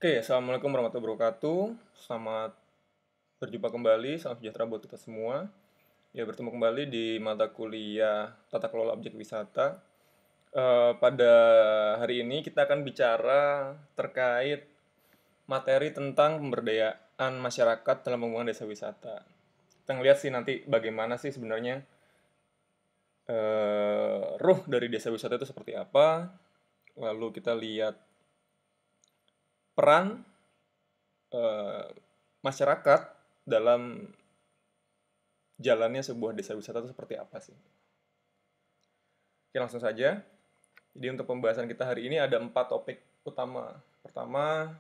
Oke, assalamualaikum warahmatullahi wabarakatuh. Selamat berjumpa kembali, salam sejahtera buat kita semua. Ya, bertemu kembali di mata kuliah Tata Kelola Objek Wisata. Pada hari ini kita akan bicara terkait materi tentang pemberdayaan masyarakat dalam pengembangan desa wisata. Kita ngeliat sih nanti bagaimana sih sebenarnya ruh dari desa wisata itu seperti apa. Lalu kita lihat peran eh, masyarakat dalam jalannya sebuah desa wisata itu seperti apa sih? Oke, langsung saja. Jadi untuk pembahasan kita hari ini ada 4 topik utama. Pertama,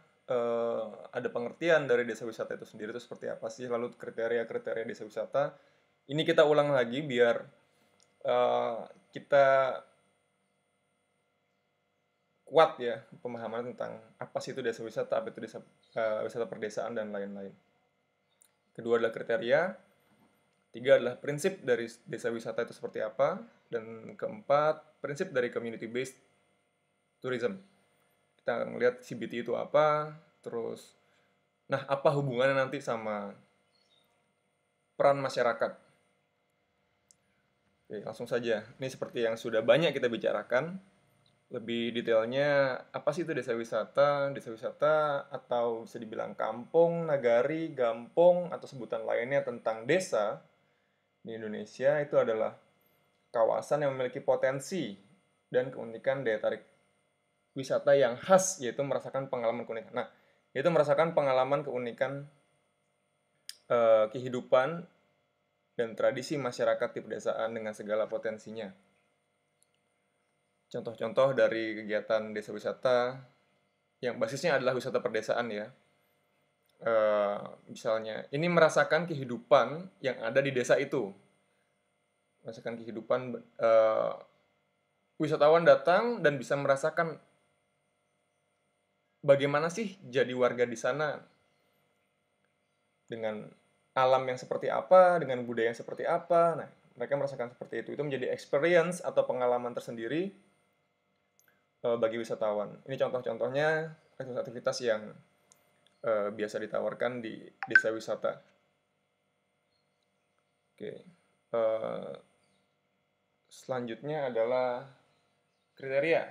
ada pengertian dari desa wisata itu sendiri itu seperti apa sih, lalu kriteria-kriteria desa wisata. Ini kita ulang lagi biar eh, kita kuat ya pemahaman tentang apa sih itu desa wisata, apa itu wisata perdesaan dan lain-lain. Kedua adalah kriteria, tiga adalah prinsip dari desa wisata itu seperti apa, dan keempat, prinsip dari community based tourism. Kita melihat CBT itu apa, terus nah apa hubungannya nanti sama peran masyarakat. Oke, langsung saja. Ini seperti yang sudah banyak kita bicarakan. Lebih detailnya, apa sih itu desa wisata? Desa wisata atau bisa dibilang kampung, nagari, gampong, atau sebutan lainnya tentang desa di Indonesia itu adalah kawasan yang memiliki potensi dan keunikan daya tarik wisata yang khas, yaitu merasakan pengalaman keunikan. Nah, yaitu merasakan pengalaman keunikan kehidupan dan tradisi masyarakat di pedesaan dengan segala potensinya. Contoh-contoh dari kegiatan desa wisata yang basisnya adalah wisata perdesaan ya. Misalnya, ini merasakan kehidupan yang ada di desa itu. Merasakan kehidupan wisatawan datang dan bisa merasakan bagaimana sih jadi warga di sana dengan alam yang seperti apa, dengan budaya yang seperti apa. Nah, mereka merasakan seperti itu. Itu menjadi experience atau pengalaman tersendiri bagi wisatawan. Ini contoh-contohnya aktivitas-aktivitas yang biasa ditawarkan di desa wisata. Oke. Selanjutnya adalah kriteria.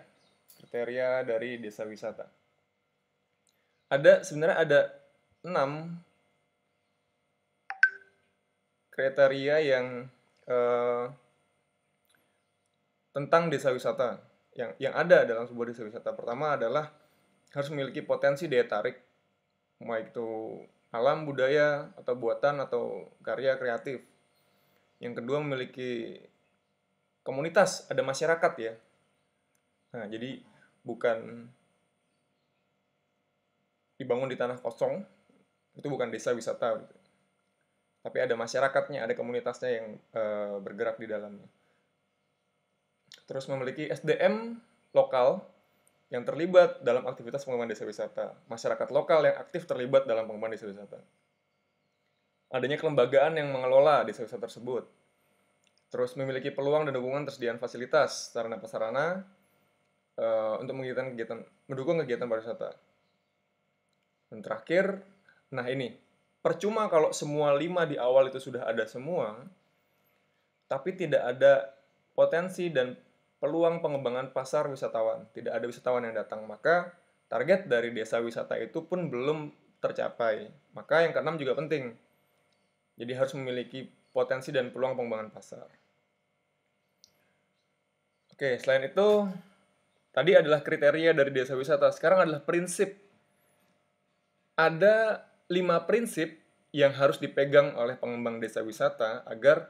Kriteria dari desa wisata. Sebenarnya ada 6 kriteria yang eh, tentang desa wisata yang ada dalam sebuah desa wisata. Pertama adalah harus memiliki potensi daya tarik, baik itu alam, budaya, atau buatan, atau karya kreatif. Yang kedua memiliki komunitas, ada masyarakat ya. Nah, jadi bukan dibangun di tanah kosong, itu bukan desa wisata. Gitu. Tapi ada masyarakatnya, ada komunitasnya yang bergerak di dalamnya. Terus memiliki SDM lokal yang terlibat dalam aktivitas pengembangan desa wisata. Masyarakat lokal yang aktif terlibat dalam pengembangan desa wisata. Adanya kelembagaan yang mengelola desa wisata tersebut. Terus memiliki peluang dan dukungan tersediaan fasilitas, sarana prasarana untuk mendukung kegiatan pariwisata. Dan terakhir, nah ini, percuma kalau semua 5 di awal itu sudah ada semua, tapi tidak ada potensi dan peluang pengembangan pasar wisatawan. Tidak ada wisatawan yang datang, maka target dari desa wisata itu pun belum tercapai. Maka yang keenam juga penting. Jadi harus memiliki potensi dan peluang pengembangan pasar. Oke, selain itu, tadi adalah kriteria dari desa wisata. Sekarang adalah prinsip. Ada 5 prinsip yang harus dipegang oleh pengembang desa wisata agar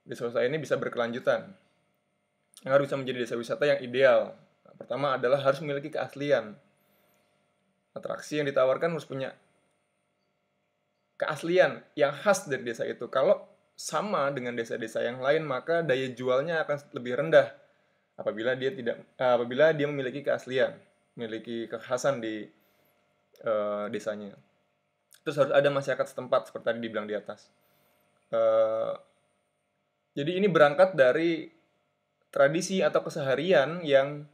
desa wisata ini bisa berkelanjutan. Yang harus bisa menjadi desa wisata yang ideal. Nah, pertama adalah harus memiliki keaslian. Atraksi yang ditawarkan harus punya keaslian yang khas dari desa itu. Kalau sama dengan desa-desa yang lain, maka daya jualnya akan lebih rendah apabila dia memiliki keaslian, memiliki kekhasan di desanya. Terus harus ada masyarakat setempat seperti tadi dibilang di atas. Jadi ini berangkat dari tradisi atau keseharian yang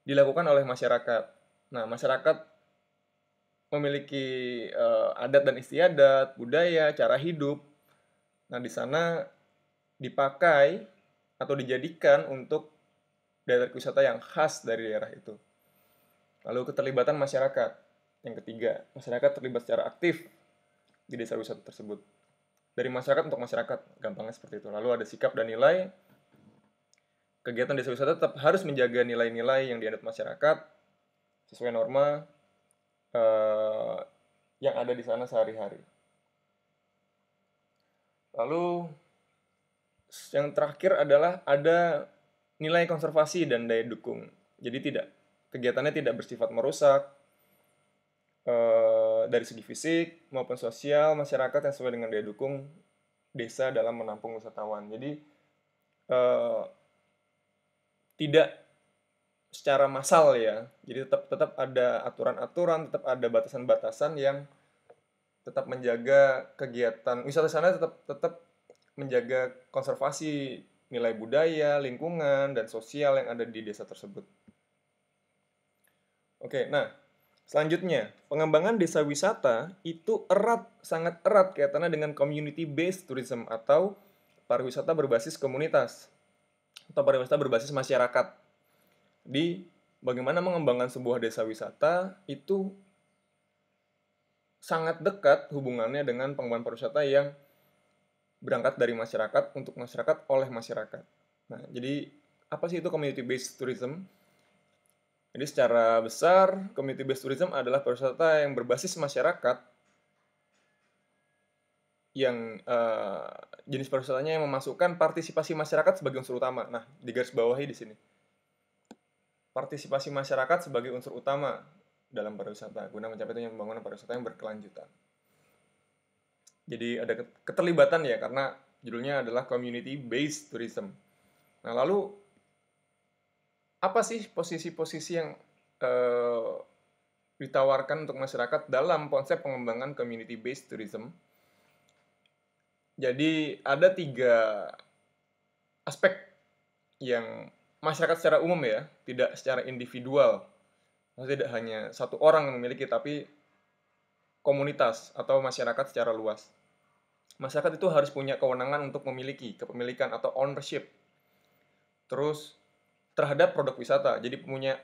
dilakukan oleh masyarakat. Nah, masyarakat memiliki adat dan istiadat, budaya, cara hidup. Nah, di sana dipakai atau dijadikan untuk daerah wisata yang khas dari daerah itu. Lalu keterlibatan masyarakat. Yang ketiga, masyarakat terlibat secara aktif di desa wisata tersebut. Dari masyarakat untuk masyarakat, gampangnya seperti itu. Lalu ada sikap dan nilai. Kegiatan desa wisata tetap harus menjaga nilai-nilai yang dianut masyarakat sesuai norma eh, yang ada di sana sehari-hari. Lalu yang terakhir adalah ada nilai konservasi dan daya dukung. Jadi kegiatannya tidak bersifat merusak dari segi fisik maupun sosial masyarakat yang sesuai dengan daya dukung desa dalam menampung wisatawan. Jadi eh, tidak secara massal ya. Jadi tetap ada aturan-aturan, tetap ada batasan-batasan yang tetap menjaga kegiatan wisata sana tetap menjaga konservasi nilai budaya, lingkungan, dan sosial yang ada di desa tersebut. Oke, nah selanjutnya pengembangan desa wisata itu sangat erat kaitannya dengan community based tourism atau pariwisata berbasis komunitas atau pariwisata berbasis masyarakat. Di bagaimana mengembangkan sebuah desa wisata itu sangat dekat hubungannya dengan pengembangan pariwisata yang berangkat dari masyarakat untuk masyarakat oleh masyarakat. Nah, jadi apa sih itu community based tourism? Jadi secara besar community based tourism adalah pariwisata yang berbasis masyarakat yang jenis pariwisatanya yang memasukkan partisipasi masyarakat sebagai unsur utama. Nah, di garis bawahi di sini. Partisipasi masyarakat sebagai unsur utama dalam pariwisata guna mencapai tujuan pembangunan pariwisata yang berkelanjutan. Jadi ada keterlibatan ya karena judulnya adalah community based tourism. Nah, lalu apa sih posisi-posisi yang ditawarkan untuk masyarakat dalam konsep pengembangan community based tourism? Jadi ada 3 aspek yang masyarakat secara umum ya, tidak secara individual. Maksudnya tidak hanya satu orang yang memiliki, tapi komunitas atau masyarakat secara luas. Masyarakat itu harus punya kewenangan untuk memiliki kepemilikan atau ownership. Terus terhadap produk wisata, jadi punya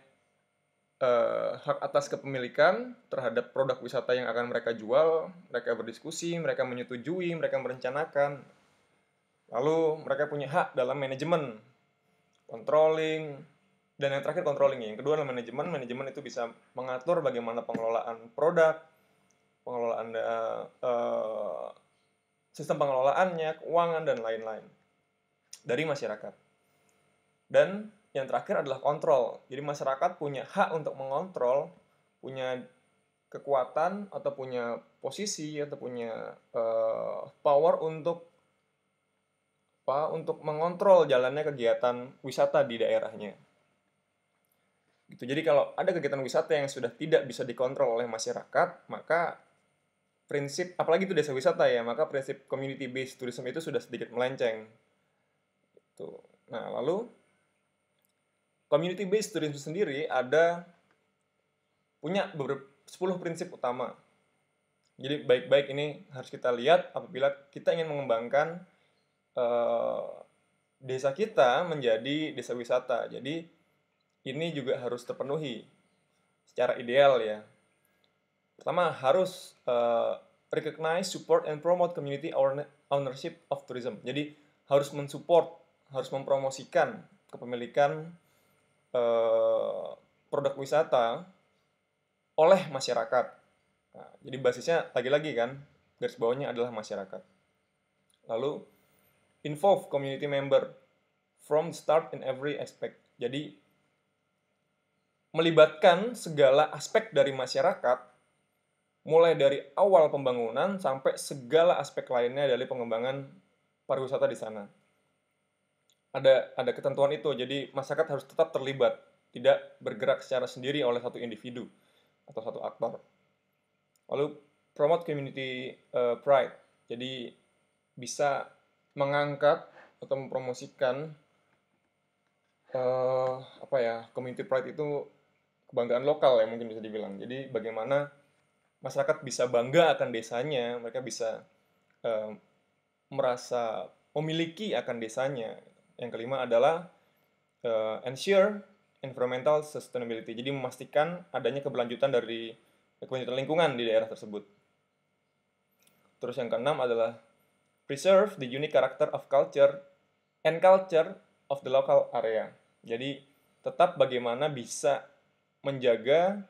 hak atas kepemilikan terhadap produk wisata yang akan mereka jual, mereka berdiskusi, mereka menyetujui, mereka merencanakan. Lalu mereka punya hak dalam manajemen, controlling, dan yang terakhir controlling. Yang kedua adalah manajemen. Manajemen itu bisa mengatur bagaimana pengelolaan produk, pengelolaan sistem pengelolaannya, keuangan, dan lain-lain dari masyarakat. Dan yang terakhir adalah kontrol. Jadi masyarakat punya hak untuk mengontrol, punya kekuatan atau punya posisi atau punya power untuk mengontrol jalannya kegiatan wisata di daerahnya. Gitu. Jadi kalau ada kegiatan wisata yang sudah tidak bisa dikontrol oleh masyarakat, maka prinsip, apalagi itu desa wisata ya, maka prinsip community based tourism itu sudah sedikit melenceng. Gitu. Nah, lalu community based tourism sendiri punya 10 prinsip utama. Jadi baik-baik ini harus kita lihat apabila kita ingin mengembangkan desa kita menjadi desa wisata. Jadi ini juga harus terpenuhi secara ideal ya. Pertama, harus recognize, support, and promote community ownership of tourism. Jadi harus mensupport, harus mempromosikan kepemilikan produk wisata oleh masyarakat. Nah, jadi basisnya lagi-lagi kan, garis bawahnya adalah masyarakat. Lalu, involve community member from start in every aspect. Jadi, melibatkan segala aspek dari masyarakat, mulai dari awal pembangunan sampai segala aspek lainnya dari pengembangan pariwisata di sana. Ada ketentuan itu, jadi masyarakat harus tetap terlibat, tidak bergerak secara sendiri oleh satu individu atau satu aktor. Lalu promote community pride, jadi bisa mengangkat atau mempromosikan community pride itu kebanggaan lokal ya mungkin bisa dibilang. Jadi bagaimana masyarakat bisa bangga akan desanya, mereka bisa eh, merasa memiliki akan desanya. Yang kelima adalah ensure environmental sustainability. Jadi memastikan adanya keberlanjutan dari keberlanjutan lingkungan di daerah tersebut. Terus yang keenam adalah preserve the unique character of culture and culture of the local area. Jadi tetap bagaimana bisa menjaga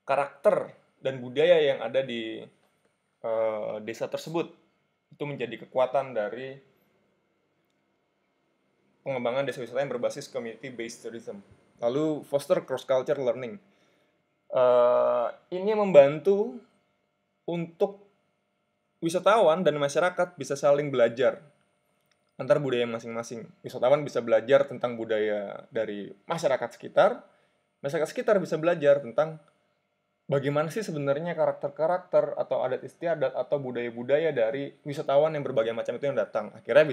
karakter dan budaya yang ada di desa tersebut. Itu menjadi kekuatan dari pengembangan desa wisata yang berbasis community-based tourism. Lalu foster cross-culture learning. Ini membantu untuk wisatawan dan masyarakat bisa saling belajar antar budaya masing-masing. Wisatawan bisa belajar tentang budaya dari masyarakat sekitar bisa belajar tentang bagaimana sih sebenarnya karakter-karakter atau adat istiadat atau budaya-budaya dari wisatawan yang berbagai macam itu yang datang. Akhirnya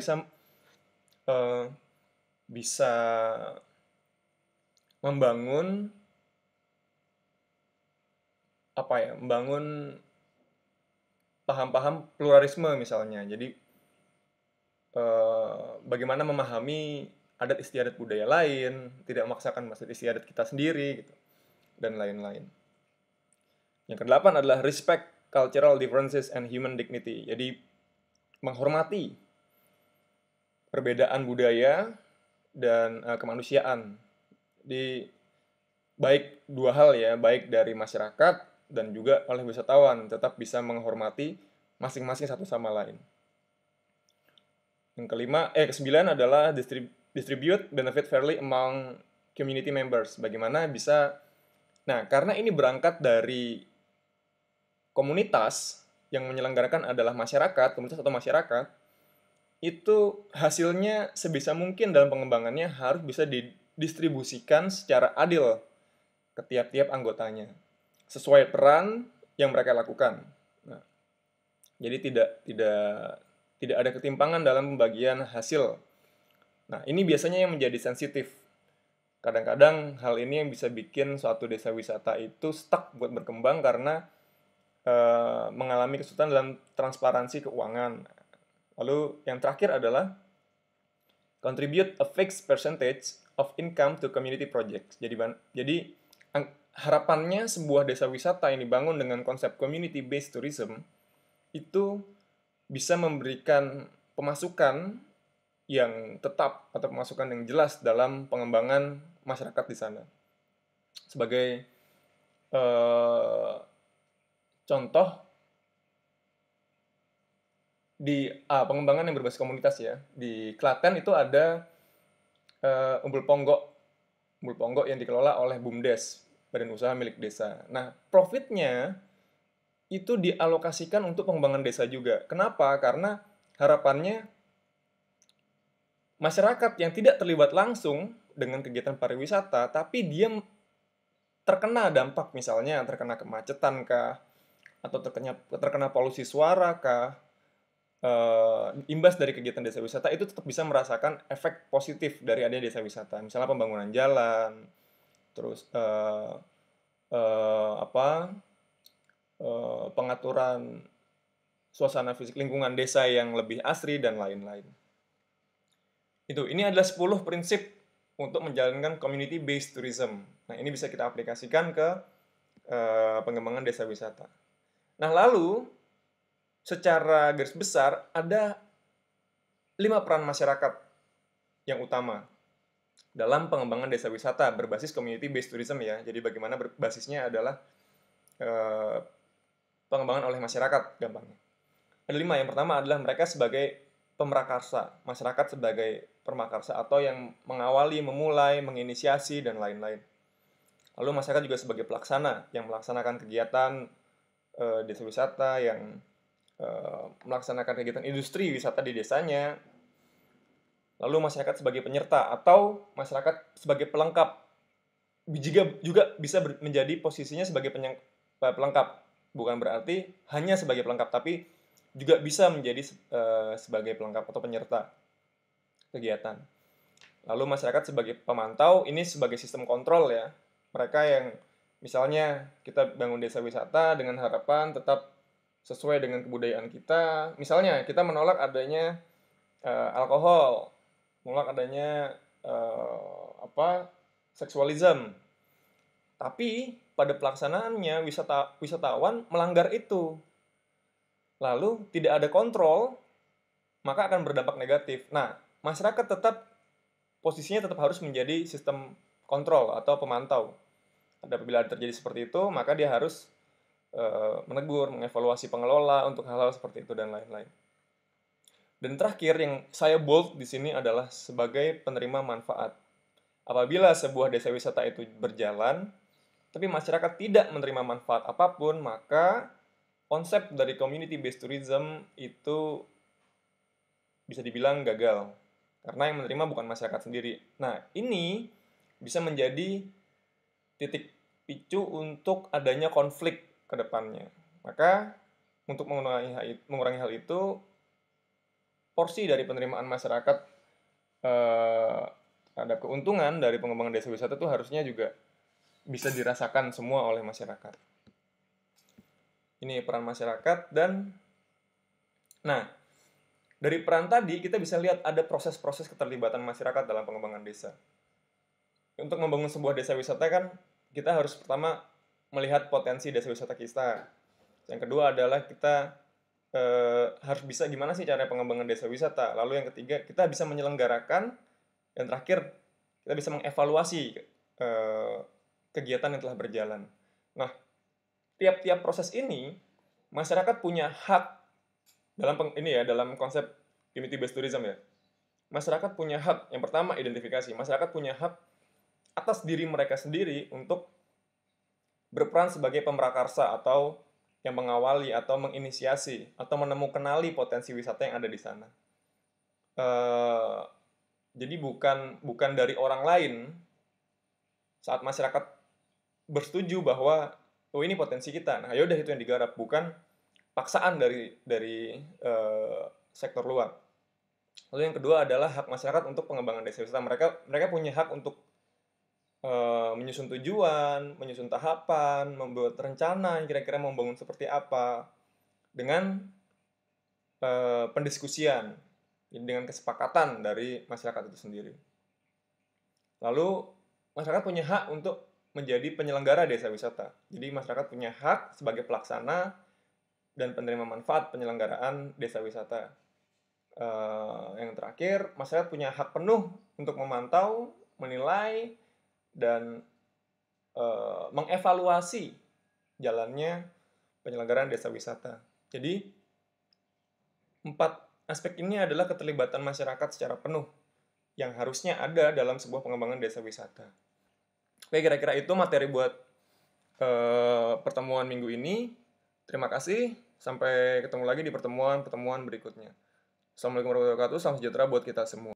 uh, bisa membangun membangun paham-paham pluralisme misalnya. Jadi bagaimana memahami adat istiadat budaya lain, tidak memaksakan adat istiadat kita sendiri, gitu, dan lain-lain. Yang kedelapan adalah respect cultural differences and human dignity. Jadi menghormati perbedaan budaya dan kemanusiaan. Di baik dua hal ya, baik dari masyarakat dan juga oleh wisatawan, tetap bisa menghormati masing-masing satu sama lain. Yang kesembilan adalah distribute benefit fairly among community members. Bagaimana bisa, nah karena ini berangkat dari komunitas yang menyelenggarakan adalah masyarakat, komunitas atau masyarakat, itu hasilnya sebisa mungkin dalam pengembangannya harus bisa didistribusikan secara adil ke tiap-tiap anggotanya, sesuai peran yang mereka lakukan. Nah, jadi tidak ada ketimpangan dalam pembagian hasil. Nah, ini biasanya yang menjadi sensitif. Kadang-kadang hal ini yang bisa bikin suatu desa wisata itu stuck buat berkembang karena mengalami kesulitan dalam transparansi keuangan. Lalu yang terakhir adalah contribute a fixed percentage of income to community projects. Jadi harapannya sebuah desa wisata yang dibangun dengan konsep community-based tourism itu bisa memberikan pemasukan yang tetap atau pemasukan yang jelas dalam pengembangan masyarakat di sana. Sebagai contoh di pengembangan yang berbasis komunitas ya, di Klaten itu ada Umbul Ponggok yang dikelola oleh BUMDes, Badan Usaha Milik Desa. Nah, profitnya itu dialokasikan untuk pengembangan desa juga. Kenapa? Karena harapannya masyarakat yang tidak terlibat langsung dengan kegiatan pariwisata, tapi dia terkena dampak, misalnya terkena kemacetan kah, atau terkena polusi suara kah, imbas dari kegiatan desa wisata itu tetap bisa merasakan efek positif dari adanya desa wisata. Misalnya pembangunan jalan, terus pengaturan suasana fisik lingkungan desa yang lebih asri dan lain-lain. Ini adalah 10 prinsip untuk menjalankan community-based tourism. Nah, ini bisa kita aplikasikan ke pengembangan desa wisata. Nah, lalu secara garis besar ada 5 peran masyarakat yang utama dalam pengembangan desa wisata berbasis community-based tourism ya. Jadi bagaimana basisnya adalah pengembangan oleh masyarakat gampangnya. Ada 5. Yang pertama adalah mereka sebagai pemrakarsa, masyarakat sebagai permakarsa atau yang mengawali, memulai, menginisiasi, dan lain-lain. Lalu masyarakat juga sebagai pelaksana, yang melaksanakan kegiatan desa wisata, yang melaksanakan kegiatan industri wisata di desanya. Lalu masyarakat sebagai penyerta, atau masyarakat sebagai pelengkap. Juga bisa menjadi posisinya sebagai pelengkap. Bukan berarti hanya sebagai pelengkap, tapi juga bisa menjadi sebagai pelengkap atau penyerta kegiatan. Lalu masyarakat sebagai pemantau, ini sebagai sistem kontrol ya. Mereka yang Misalnya kita bangun desa wisata dengan harapan tetap sesuai dengan kebudayaan kita. Misalnya kita menolak adanya alkohol, menolak adanya seksualisme. Tapi pada pelaksanaannya wisatawan melanggar itu. Lalu tidak ada kontrol, maka akan berdampak negatif. Nah, masyarakat posisinya tetap harus menjadi sistem kontrol atau pemantau. Apabila terjadi seperti itu, maka dia harus menegur, mengevaluasi pengelola untuk hal-hal seperti itu dan lain-lain. Dan terakhir yang saya bold di sini adalah sebagai penerima manfaat. Apabila sebuah desa wisata itu berjalan, tapi masyarakat tidak menerima manfaat apapun, maka konsep dari community based tourism itu bisa dibilang gagal. Karena yang menerima bukan masyarakat sendiri. Nah, ini bisa menjadi titik picu untuk adanya konflik ke depannya. Maka, untuk mengurangi hal itu, porsi dari penerimaan masyarakat ada keuntungan dari pengembangan desa wisata itu harusnya juga bisa dirasakan semua oleh masyarakat. Ini peran masyarakat dan dari peran tadi kita bisa lihat ada proses-proses keterlibatan masyarakat dalam pengembangan desa. Untuk membangun sebuah desa wisata kan kita harus pertama melihat potensi desa wisata kita. Yang kedua adalah kita harus bisa gimana sih cara pengembangan desa wisata. Lalu yang ketiga, kita bisa menyelenggarakan. Dan terakhir, kita bisa mengevaluasi kegiatan yang telah berjalan. Nah, tiap-tiap proses ini, masyarakat punya hak dalam konsep community based tourism ya. Masyarakat punya hak, yang pertama identifikasi. Masyarakat punya hak atas diri mereka sendiri untuk berperan sebagai pemrakarsa atau yang mengawali atau menginisiasi atau menemukanali potensi wisata yang ada di sana. Jadi bukan dari orang lain saat masyarakat bersetuju bahwa ini potensi kita. Nah, yaudah itu yang digarap, bukan paksaan dari sektor luar. Lalu yang kedua adalah hak masyarakat untuk pengembangan desa wisata. Mereka punya hak untuk menyusun tujuan, menyusun tahapan, membuat rencana kira-kira mau bangun seperti apa dengan pendiskusian, dengan kesepakatan dari masyarakat itu sendiri. Lalu masyarakat punya hak untuk menjadi penyelenggara desa wisata. Jadi masyarakat punya hak sebagai pelaksana dan penerima manfaat penyelenggaraan desa wisata. Yang terakhir, masyarakat punya hak penuh untuk memantau, menilai, dan mengevaluasi jalannya penyelenggaraan desa wisata. Jadi 4 aspek ini adalah keterlibatan masyarakat secara penuh yang harusnya ada dalam sebuah pengembangan desa wisata. Oke, kira-kira itu materi buat pertemuan minggu ini. Terima kasih. Sampai ketemu lagi di pertemuan berikutnya. Assalamualaikum warahmatullahi wabarakatuh. Salam sejahtera buat kita semua.